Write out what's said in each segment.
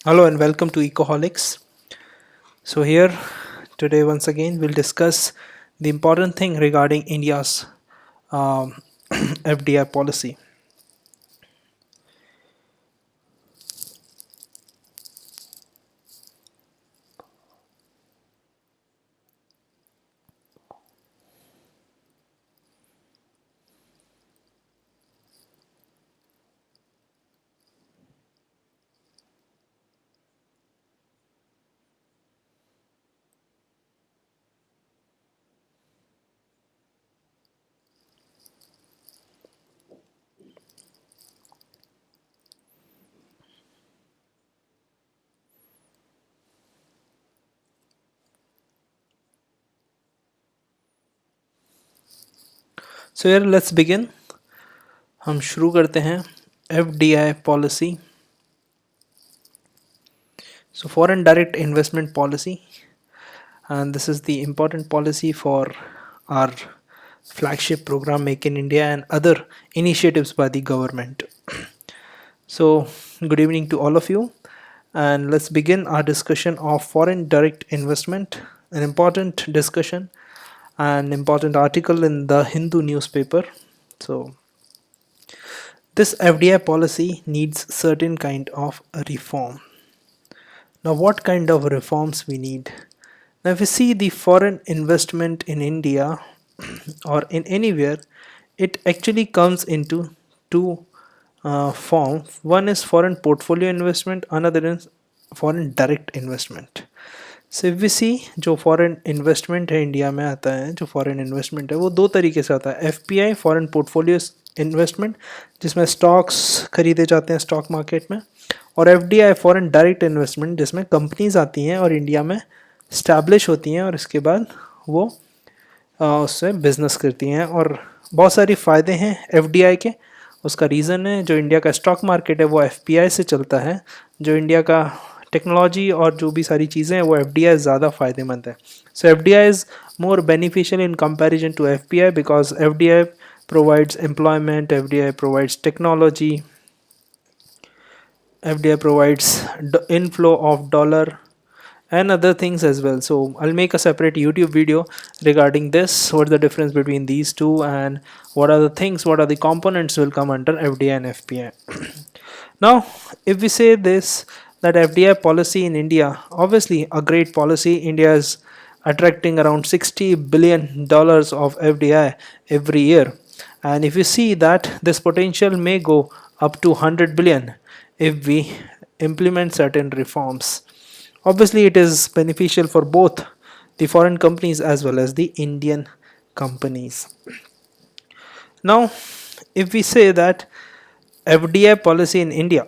Hello and welcome to Ecoholics. So here today once again we'll discuss the important thing regarding India's um, FDI policy. So here let's begin. हम शुरू करते हैं FDI policy. So foreign direct investment policy, and this is the important policy for our flagship program Make in India and other initiatives by the government. So good evening to all of you, and let's begin our discussion of foreign direct investment, an important discussion, an important article in the Hindu newspaper. So this FDI policy needs certain kind of reform. Now what kind of reforms we need? Now if we see the foreign investment in India or in anywhere, it actually comes into two forms. One is foreign portfolio investment, another is foreign direct investment. So if we see जो foreign investment है India में आता है, जो foreign investment है वो दो तरीके से आता है. FPI फॉरेन पोर्टफोलियो इन्वेस्टमेंट जिसमें स्टॉक्स खरीदे जाते हैं स्टॉक मार्केट में, और FDI फॉरेन डायरेक्ट इन्वेस्टमेंट जिसमें कंपनीज आती हैं और इंडिया में स्टैब्लिश होती हैं और इसके बाद वो उससे बिजनेस करती हैं और बहुत सारी फ़ायदे हैं FDI के. उसका रीज़न है जो इंडिया का स्टॉक मार्केट है वो FPI से चलता है, जो इंडिया का टेक्नोलॉजी और जो भी सारी चीज़ें हैं वो FDI ज़्यादा फ़ायदेमंद है. So FDI is more beneficial in comparison to FPI because FDI provides employment, FDI provides technology, FDI provides inflow of dollar and other things as well. So I'll make a separate YouTube video regarding this, what's the difference between these two and what are the things, what are the components will come under FDI and FPI. Now if we say this, that FDI policy in India, obviously a great policy. India is attracting around $60 billion of FDI every year, and if you see that this potential may go up to 100 billion if we implement certain reforms. Obviously it is beneficial for both the foreign companies as well as the Indian companies. Now if we say that FDI policy in India,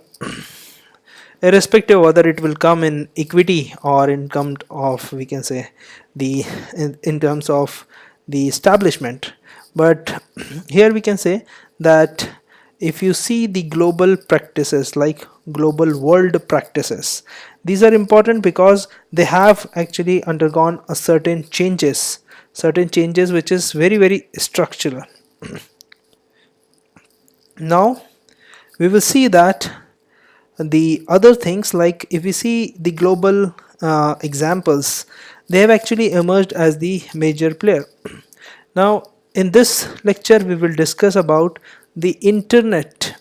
irrespective of whether it will come in equity or in terms of, we can say, the in terms of the establishment, but here we can say that if you see the global practices like global world practices, these are important because they have actually undergone a certain changes which is very structural. Now we will see that the other things, like if we see the global examples, they have actually emerged as the major player. Now in this lecture we will discuss about the internet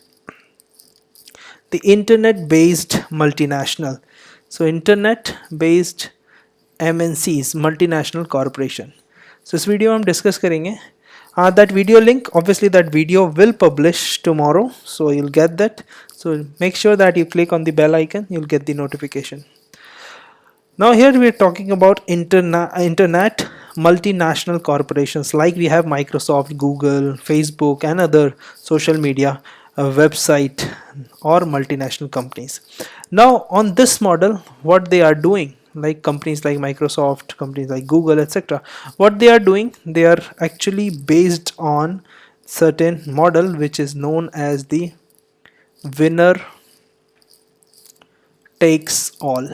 based multinational, so internet based MNCs, multinational corporation. So इस video में हम discuss करेंगे. That video link, obviously that video will publish tomorrow, so you'll get that. So make sure that you click on the bell icon, you'll get the notification. Now here we are talking about internet multinational corporations, like we have Microsoft, Google, Facebook and other social media website or multinational companies. Now on this model, what they are doing, like companies like Microsoft, companies like Google, etc., what they are doing, they are actually based on certain model which is known as the winner takes all.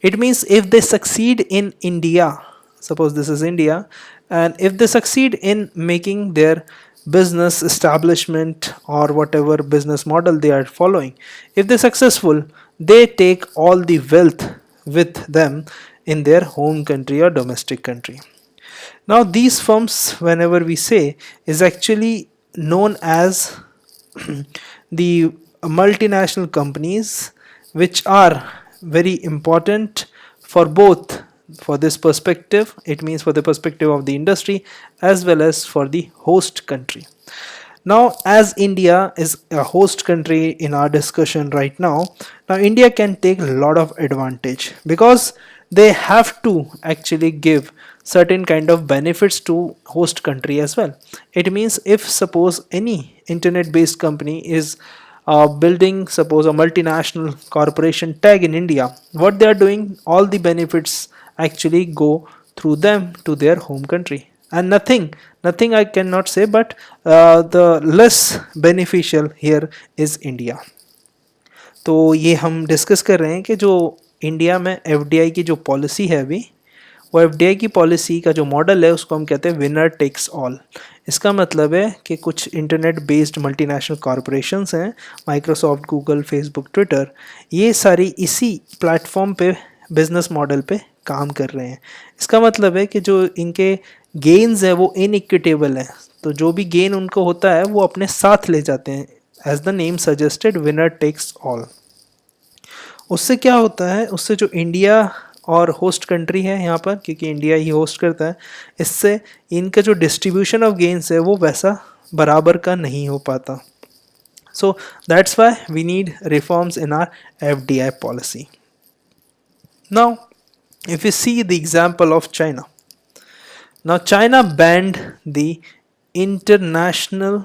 It means if they succeed in India, suppose this is India, and if they succeed in making their business establishment or whatever business model they are following, if they're successful, they take all the wealth with them in their home country or domestic country. Now these firms, whenever we say, is actually known as the multinational companies, which are very important for both, for this perspective, it means for the perspective of the industry as well as for the host country. Now, as India is a host country in our discussion right now India can take a lot of advantage, because they have to actually give certain kind of benefits to host country as well. It means if suppose any internet based company is building suppose a multinational corporation tag in India, what they are doing, all the benefits actually go through them to their home country, and nothing I cannot say, but the less beneficial here is India. तो ये हम discuss कर रहे हैं कि जो India में FDI की जो पॉलिसी है अभी, वो एफडीआई की पॉलिसी का जो मॉडल है उसको हम कहते हैं विनर टेक्स ऑल। इसका मतलब है कि कुछ इंटरनेट बेस्ड मल्टीनेशनल कॉरपोरेशंस हैं, माइक्रोसॉफ्ट, गूगल, फेसबुक, ट्विटर, ये सारी इसी प्लेटफॉर्म पे बिजनेस मॉडल पे काम कर रहे हैं। इसका मतलब है कि जो इनके गेन्स है वो इनइक्विटेबल है, तो जो भी गेन उनको होता है वो अपने साथ ले जाते हैं, as the name suggested winner takes all. उससे क्या होता है, उससे जो इंडिया और होस्ट कंट्री है यहाँ पर, क्योंकि इंडिया ही होस्ट करता है, इससे इनका जो डिस्ट्रीब्यूशन ऑफ गेन्स है वो वैसा बराबर का नहीं हो पाता। So that's why we need reforms in our FDI policy. Now if you see the example of China, now China banned the international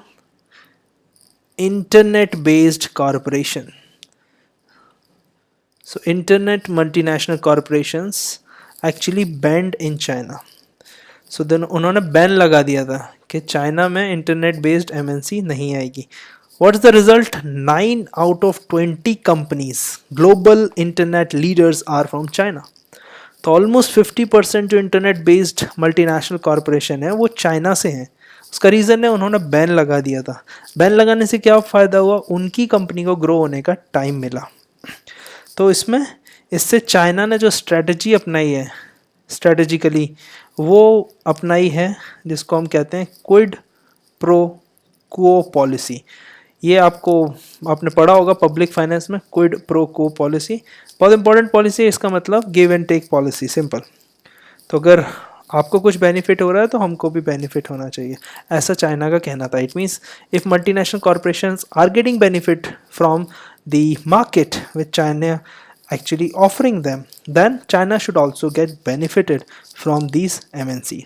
internet based corporation. So internet multinational corporations actually banned in China. So then उन्होंने ban लगा दिया था कि China में internet based MNC नहीं आएगी। What's the result? 9 out of 20 companies, global internet leaders are from China. तो almost 50% जो इंटरनेट बेस्ड मल्टीनेशनल कॉरपोरेशन है वो चाइना से हैं। उसका रीज़न है उन्होंने बैन लगा दिया था। बैन लगाने से क्या फ़ायदा हुआ, उनकी कंपनी को ग्रो होने का टाइम मिला। तो इससे चाइना ने जो स्ट्रेटजी अपनाई है, स्ट्रेटजिकली वो अपनाई है जिसको हम कहते हैं क्विड प्रो क्वो पॉलिसी। ये आपने पढ़ा होगा पब्लिक फाइनेंस में, क्विड प्रो क्वो पॉलिसी बहुत इंपॉर्टेंट पॉलिसी है। इसका मतलब give and take policy, simple. तो अगर आपको कुछ बेनिफिट हो रहा है तो हमको भी बेनिफिट होना चाहिए, ऐसा चाइना का कहना था। It means if multinational corporations are getting benefit from the market which China actually offering them, then China should also get benefited from these MNC.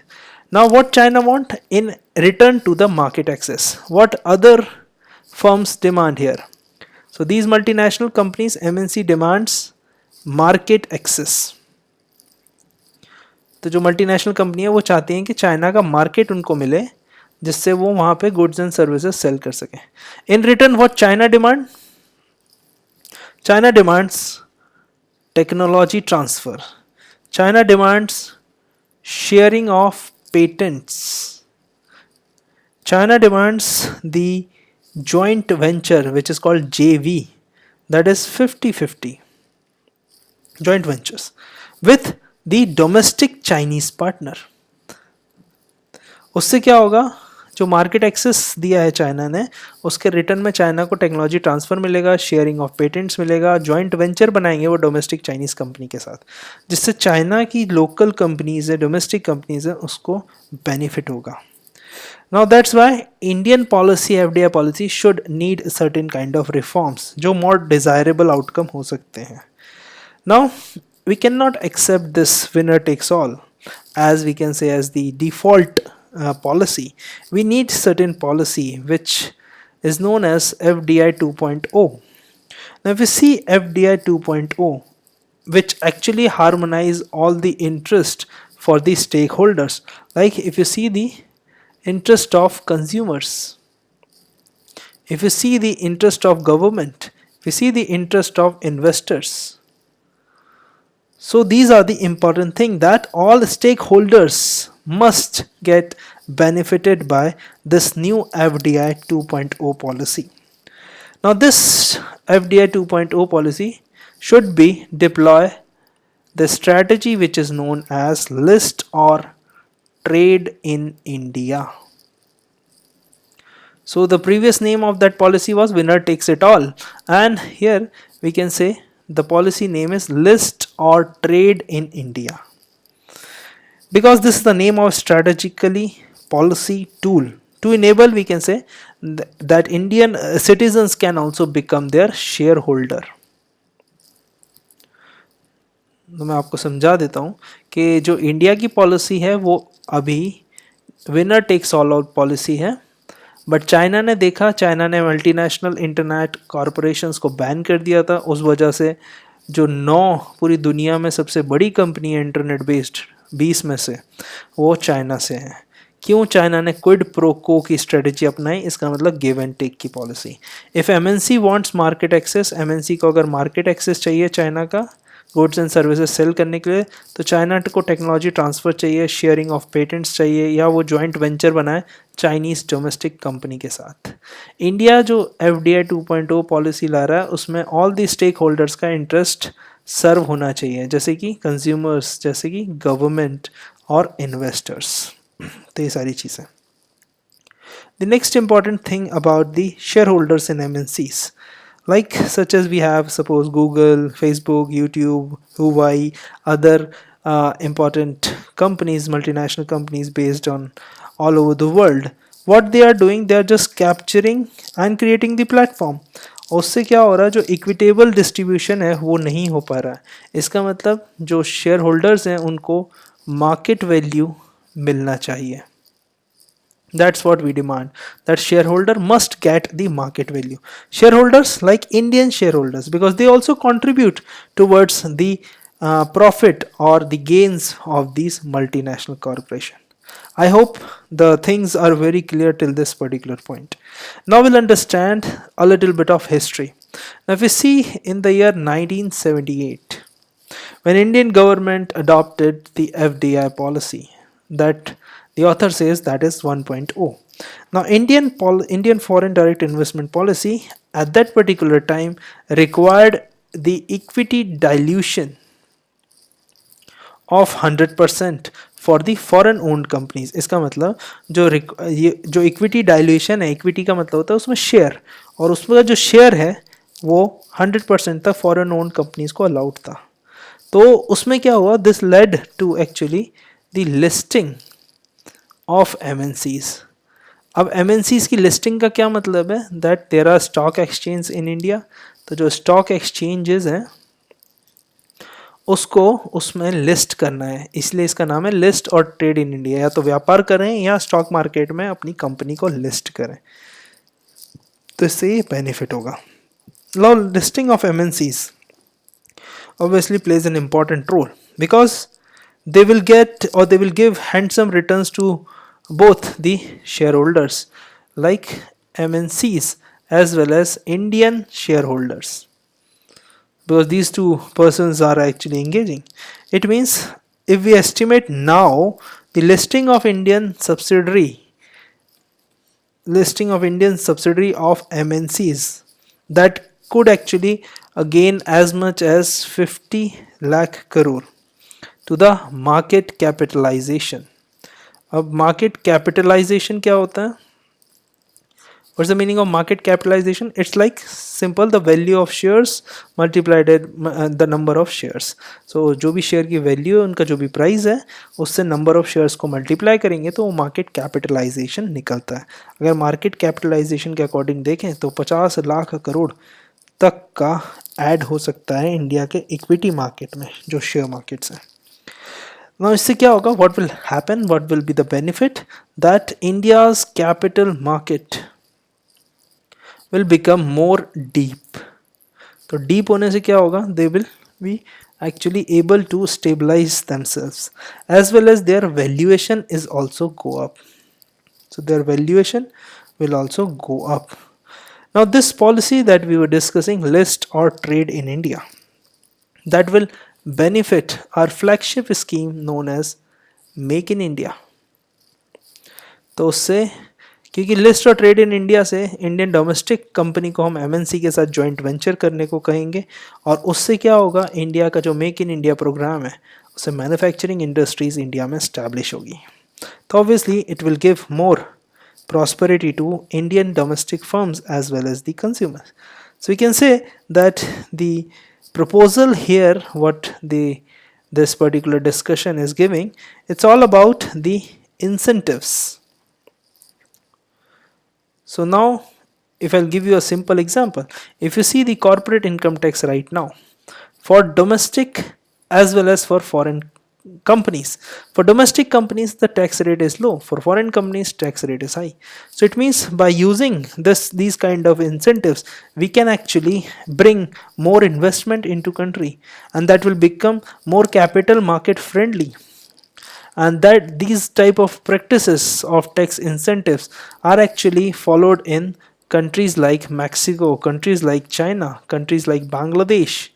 Now what China want in return to the market access? What other firms demand here? So these multinational companies, MNC demands market access. तो जो multinational company है वो चाहती हैं कि China का market उनको मिले, जिससे वो वहाँ पे गुड्स एंड सर्विसेज सेल कर सकें। In return what China demand? China demands technology transfer. China demands sharing of patents. China demands the joint venture which is called JV, that is 50-50 joint ventures with the domestic Chinese partner. उससे क्या होगा, जो market access दिया है China ने, उसके return में China को टेक्नोलॉजी ट्रांसफ़र मिलेगा, शेयरिंग ऑफ पेटेंट्स मिलेगा, जॉइंट वेंचर बनाएंगे वो डोमेस्टिक चाइनीज़ कंपनी के साथ, जिससे चाइना की लोकल कंपनीज़ है, डोमेस्टिक कंपनीज़ है, उसको बेनिफिट होगा। Now that's why Indian policy, FDI policy should need certain kind of reforms जो मोर डिज़ायरेबल आउटकम हो सकते हैं। Now we can not accept this winner takes all as we can say as the default policy. We need certain policy which is known as FDI 2.0. Now if we see FDI 2.0, which actually harmonize all the interest for the stakeholders, like if you see the interest of consumers, if you see the interest of government, if you see the interest of investors, so these are the important thing that all stakeholders must get benefited by this new FDI 2.0 policy. Now this FDI 2.0 policy should be deploy the strategy which is known as list or trade in India. So the previous name of that policy was winner takes it all, and here we can say the policy name is list or trade in India, because this is the name of strategically policy tool to enable, we can say, that Indian citizens can also become their shareholder. तो मैं आपको समझा देता हूँ कि जो India की policy है वो अभी winner takes all out policy है, बट चाइना ने देखा, चाइना ने मल्टीनेशनल इंटरनेट कॉरपोरेशंस को बैन कर दिया था। उस वजह से जो 9 पूरी दुनिया में सबसे बड़ी कंपनी है इंटरनेट बेस्ड 20 में से, वो चाइना से है। क्यों? चाइना ने क्विड प्रो को की स्ट्रेटजी अपनाई, इसका मतलब गिव एंड टेक की policy. If MNC wants market access, MNC को अगर मार्केट एक्सेस चाहिए चाइना का गुड्स एंड सर्विसेज सेल करने के लिए, तो चाइना को टेक्नोलॉजी ट्रांसफ़र चाहिए, शेयरिंग ऑफ पेटेंट्स चाहिए, या वो जॉइंट वेंचर बनाए चाइनीज़ डोमेस्टिक कंपनी के साथ। इंडिया जो FDI 2.0 पॉलिसी ला रहा है उसमें ऑल दी स्टेक होल्डर्स का इंटरेस्ट सर्व होना चाहिए, जैसे कि कंज्यूमर्स, जैसे कि गवर्नमेंट और इन्वेस्टर्स। तो ये सारी चीज़ें। The next important thing about the shareholders in MNCs, like such as we have suppose Google, Facebook, YouTube, Huawei, other important companies, multinational companies based on all over the world. What they are doing, they are just capturing and creating the platform. उससे क्या हो रहा है, जो equitable distribution है वो नहीं हो पा रहा है। इसका मतलब जो शेयर होल्डर्स हैं उनको मार्केट वैल्यू मिलना चाहिए। That's what we demand, that shareholder must get the market value. Shareholders like Indian shareholders, because they also contribute towards the profit or the gains of these multinational corporation. I hope the things are very clear till this particular point. Now we'll understand a little bit of history. Now if we see in the year 1978, when Indian government adopted the FDI policy, that the author says that is 1.0. Now Indian foreign direct investment policy at that particular time required the equity dilution of 100% for the foreign owned companies. इसका मतलब जो equity dilution है, equity का मतलब होता है उसमें share, और उसमें जो शेयर है वो 100% तक फॉरेन ओन्ड कंपनीज को अलाउड था। तो उसमें क्या हुआ, this led to actually the listing of MNCs. अब एमएनसीज की लिस्टिंग का क्या मतलब है, that there are stock exchange in India. तो जो स्टॉक एक्सचेंजेस हैं उसको उसमें लिस्ट करना है, इसलिए इसका नाम है लिस्ट और ट्रेड इन इंडिया। या तो व्यापार करें या स्टॉक मार्केट में अपनी कंपनी को लिस्ट करें, तो इससे ये बेनिफिट होगा। Now listing of MNCs obviously plays an important role because they will get or they will give handsome returns to both the shareholders like MNCs as well as Indian shareholders, because these two persons are actually engaging. It means if we estimate now the listing of Indian subsidiary of MNCs, that could actually gain as much as 50 lakh crore to the market capitalization. अब market capitalization क्या होता है? What's the meaning of market capitalization? It's like simple, the value of shares multiplied the number of shares. So जो भी share की value है उनका जो भी प्राइस है उससे नंबर ऑफ शेयर्स को मल्टीप्लाई करेंगे तो वो मार्केट कैपिटलाइजेशन निकलता है। अगर मार्केट कैपिटलाइजेशन के अकॉर्डिंग देखें तो 50 लाख करोड़ तक का ऐड हो सकता है इंडिया के इक्विटी मार्केट में, जो शेयर मार्केट्स हैं। Now इससे क्या होगा, what will happen, what will be the benefit, that India's capital market will become more deep. तो deep होने से क्या होगा, they will be actually able to stabilize themselves as well as their valuation is also go up. So their valuation will also go up. Now this policy that we were discussing, list or trade in India, that will benefit our flagship scheme known as Make in India. तो उससे क्योंकि list और trade in India से Indian domestic company को हम MNC के साथ joint venture करने को कहेंगे, और उससे क्या होगा, इंडिया का जो मेक इन इंडिया प्रोग्राम है उससे मैन्युफैक्चरिंग इंडस्ट्रीज इंडिया में स्टैब्लिश होगी. तो obviously it will give more prosperity to Indian domestic firms as well as the consumers. So we can say that the proposal here, what this particular discussion is giving, it's all about the incentives. So now if I'll give you a simple example, if you see the corporate income tax right now for domestic as well as for foreign companies. For domestic companies the tax rate is low, for foreign companies tax rate is high. So it means by using these kind of incentives we can actually bring more investment into country, and that will become more capital market friendly, and that these type of practices of tax incentives are actually followed in countries like Mexico, countries like China, countries like Bangladesh.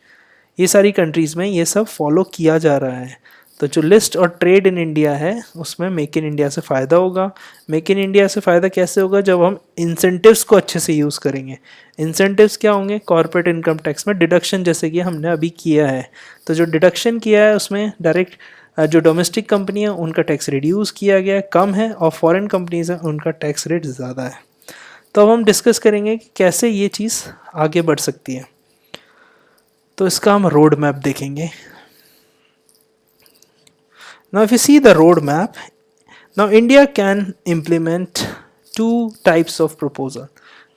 ये सारी countries में ये सब follow किया जा रहा है. तो जो लिस्ट और ट्रेड इन इंडिया है उसमें मेक इन इंडिया से फ़ायदा होगा. मेक इन इंडिया से फ़ायदा कैसे होगा, जब हम इंसेंटिव्स को अच्छे से यूज़ करेंगे. इंसेंटिव्स क्या होंगे, कॉर्पोरेट इनकम टैक्स में डिडक्शन, जैसे कि हमने अभी किया है. तो जो डिडक्शन किया है उसमें डायरेक्ट जो डोमेस्टिक कंपनी है उनका टैक्स रिड्यूस किया गया है, कम है, और फॉरेन कंपनीज हैं उनका टैक्स रेट ज़्यादा है. तो अब हम डिस्कस करेंगे कि कैसे ये चीज़ आगे बढ़ सकती है. तो इसका हम रोड मैप देखेंगे. Now if you see the road map, now India can implement two types of proposal.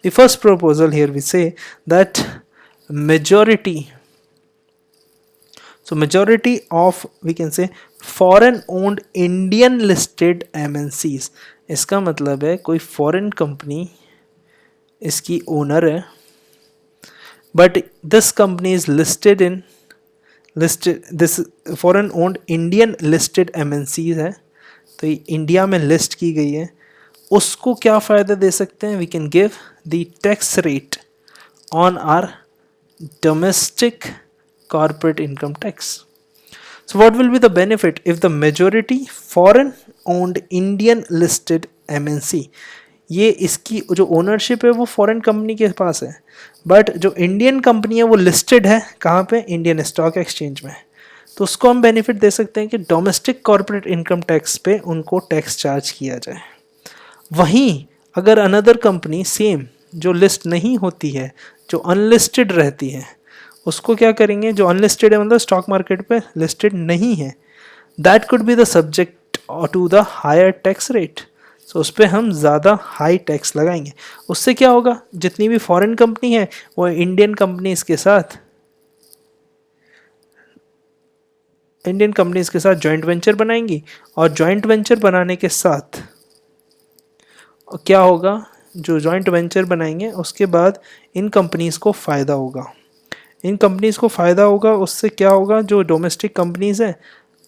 The first proposal here we say that majority, so majority of we can say foreign owned Indian listed MNCs. इसका मतलब है कोई foreign company इसकी owner है, but this company is listed in this foreign owned Indian listed MNCs है, तो ये India में लिस्ट की गई है. उसको क्या फ़ायदा दे सकते हैं, we can give the tax rate on our domestic corporate income tax. So what will be the benefit if the majority foreign owned Indian listed MNC, ये इसकी जो ओनरशिप है वो फॉरेन कंपनी के पास है, बट जो इंडियन कंपनी है वो लिस्टेड है कहाँ पे, इंडियन स्टॉक एक्सचेंज में. तो उसको हम बेनिफिट दे सकते हैं कि डोमेस्टिक कॉर्पोरेट इनकम टैक्स पे उनको टैक्स चार्ज किया जाए. वहीं अगर अनदर कंपनी सेम जो लिस्ट नहीं होती है, जो अनलिस्टेड रहती है, उसको क्या करेंगे, जो अनलिस्टेड है मतलब स्टॉक मार्केट पे लिस्टेड नहीं है, that could be the subject to the higher tax rate. So उस पर हम ज़्यादा हाई टैक्स लगाएंगे. उससे क्या होगा, जितनी भी फॉरेन कंपनी है वो इंडियन कंपनीज के साथ जॉइंट वेंचर बनाएंगी, और जॉइंट वेंचर बनाने के साथ क्या होगा, जो जॉइंट वेंचर बनाएंगे उसके बाद इन कंपनीज को फ़ायदा होगा. उससे क्या होगा, जो डोमेस्टिक कंपनीज हैं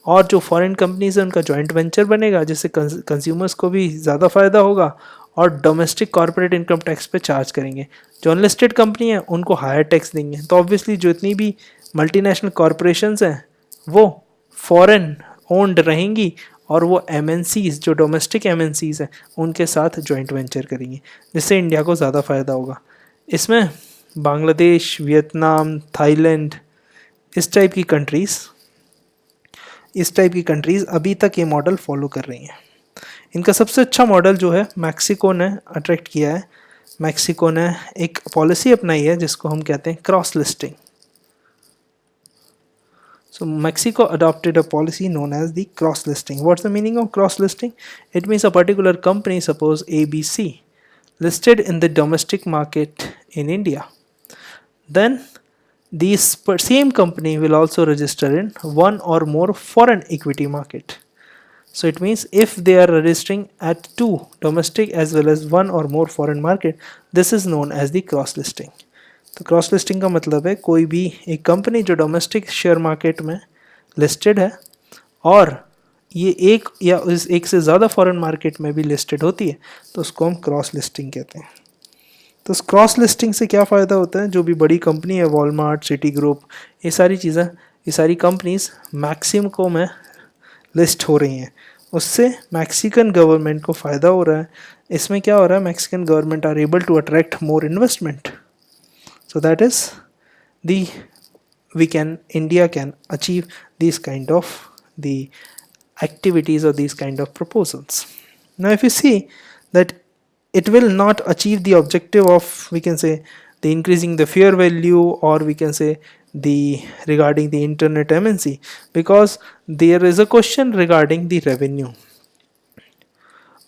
और जो फॉरेन कंपनीज हैं उनका जॉइंट वेंचर बनेगा, जिससे कंज्यूमर्स को भी ज़्यादा फ़ायदा होगा, और डोमेस्टिक कॉर्पोरेट इनकम टैक्स पे चार्ज करेंगे. जो अनलिस्टेड कंपनी है उनको हायर टैक्स देंगे. तो ऑब्वियसली जो इतनी भी मल्टीनेशनल कॉरपोरेशंस हैं वो फॉरेन ओन्ड रहेंगी, और वो MNCs जो डोमेस्टिक MNCs हैं उनके साथ जॉइंट वेंचर करेंगे, जिससे इंडिया को ज़्यादा फ़ायदा होगा. इसमें बांग्लादेश, वियतनाम, थाईलैंड, इस टाइप की कंट्रीज़ अभी तक ये मॉडल फॉलो कर रही हैं. इनका सबसे अच्छा मॉडल जो है मैक्सिको ने अट्रैक्ट किया है. मैक्सिको ने एक पॉलिसी अपनाई है जिसको हम कहते हैं cross listing. So Mexico adopted a policy known as the cross listing. What's the meaning of cross listing? It means a particular company, suppose ABC, listed in the domestic market in India. Then this same company will also register in one or more foreign equity market. So it means if they are registering at two domestic as well as one or more foreign market, this is known as the cross listing. तो cross listing का मतलब है कोई भी एक company जो domestic share market में listed है और ये एक या एक से ज़्यादा फॉरेन मार्केट में भी लिस्टेड होती है, तो उसको हम क्रॉस लिस्टिंग कहते हैं. तो इस क्रॉस लिस्टिंग से क्या फ़ायदा होता है, जो भी बड़ी कंपनी है वॉलमार्ट, सिटी ग्रुप, ये सारी कंपनीज मैक्सिमको में लिस्ट हो रही हैं, उससे मैक्सिकन गवर्नमेंट को फ़ायदा हो रहा है. इसमें क्या हो रहा है, Mexican government are able to attract more investment. So that is the India can achieve these kind of the activities or these kind of proposals. Now if you see that it will not achieve the objective of, we can say, the increasing the fair value, or we can say the regarding the internet MNC, because there is a question regarding the revenue.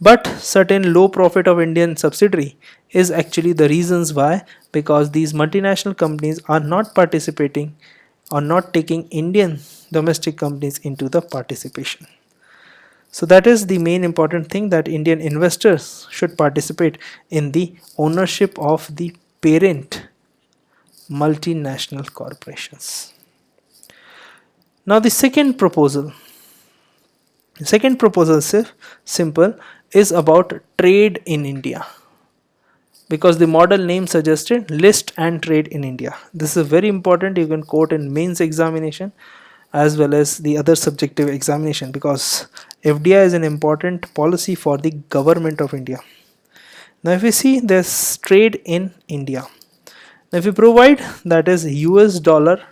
But certain low profit of Indian subsidiary is actually the reasons why, because these multinational companies are not participating or not taking Indian domestic companies into the participation. So that is the main important thing, that Indian investors should participate in the ownership of the parent multinational corporations. Now the second proposal is simple, is about trade in India, because the model name suggested list and trade in India. This is very important. You can quote in mains examination as well as the other subjective examination, because FDI is an important policy for the government of India. Now if we see this trade in India, now if we provide that is US dollar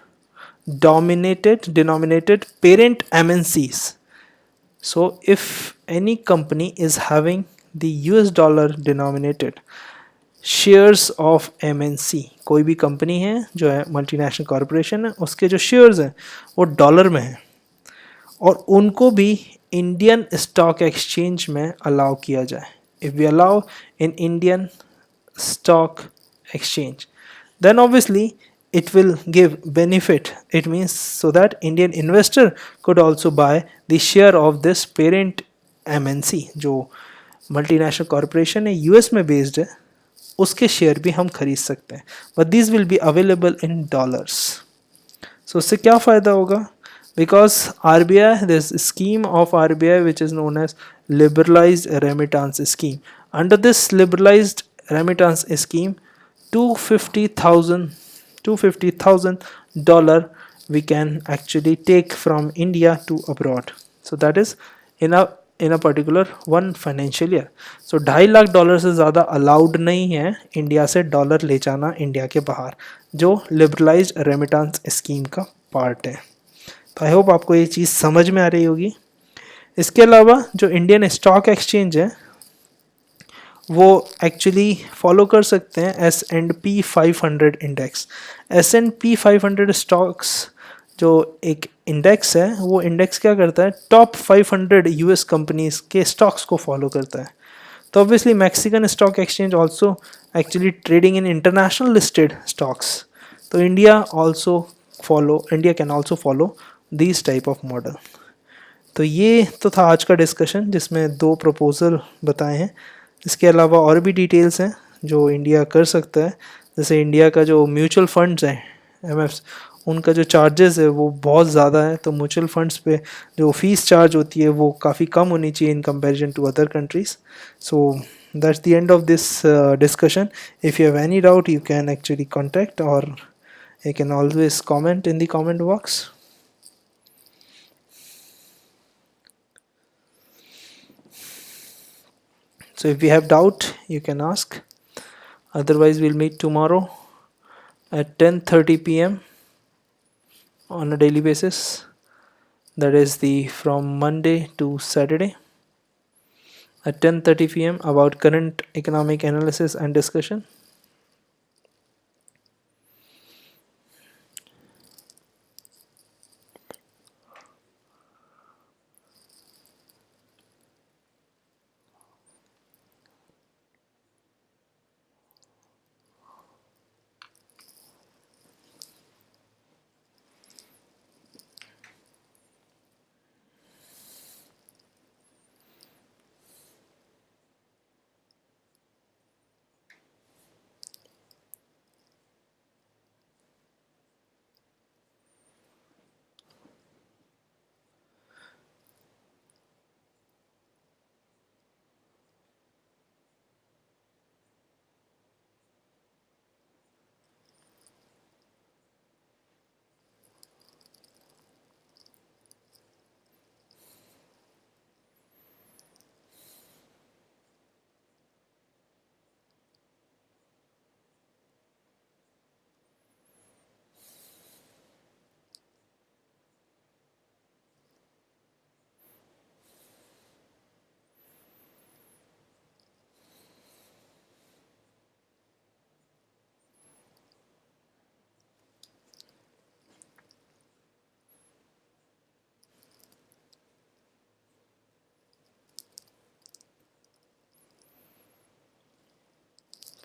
denominated parent MNCs. So if any company is having the US dollar denominated shares of MNC, कोई भी company है जो है multinational corporation है, उसके जो shares हैं वो डॉलर में हैं, और उनको भी इंडियन स्टॉक एक्सचेंज में अलाउ किया जाए. If we allow in Indian stock exchange, then obviously it will give benefit. It means so that Indian investor could also buy the share of this parent MNC जो multinational corporation है, US में based है, उसके share भी हम खरीद सकते हैं, but this will be available in dollars. So उससे क्या फ़ायदा होगा, because RBI, this scheme of RBI which is known as liberalised remittance scheme. Under this liberalised remittance scheme, $250,000 we can actually take from India to abroad. So that is in a particular one financial year. So $2.5 से ज़्यादा allowed नहीं है India से dollar ले जाना India के बाहर, जो लिबरलाइज्ड रेमिटेंस स्कीम का पार्ट है. तो आई होप आपको ये चीज़ समझ में आ रही होगी. इसके अलावा जो इंडियन स्टॉक एक्सचेंज है वो एक्चुअली फॉलो कर सकते हैं S&P 500 इंडेक्स. S&P 500 स्टॉक्स जो एक इंडेक्स है, वो इंडेक्स क्या करता है, टॉप 500 US कंपनीज के स्टॉक्स को फॉलो करता है. तो obviously Mexican stock exchange also actually trading in international listed stocks. तो India can also follow this type of model. तो ये तो था आज का डिस्कशन, जिसमें 2 प्रपोजल बताए हैं. इसके अलावा और भी डिटेल्स हैं जो इंडिया कर सकता है. जैसे इंडिया का जो म्यूचुअल फंड्स हैं MFs, उनका जो चार्जेस है वो बहुत ज़्यादा है. तो म्यूचुअल फंड्स पे जो फीस चार्ज होती है वो काफ़ी कम होनी चाहिए in comparison to other countries. So that's the end of this discussion. If you have any doubt you can actually contact, और you can always comment in the comment box. So if you have doubt, you can ask. Otherwise, we'll meet tomorrow at 10:30 p.m. on a daily basis. That is from Monday to Saturday at 10:30 p.m. about current economic analysis and discussion.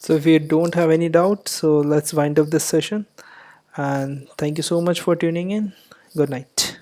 So if you don't have any doubts, so let's wind up this session. And thank you so much for tuning in. Good night.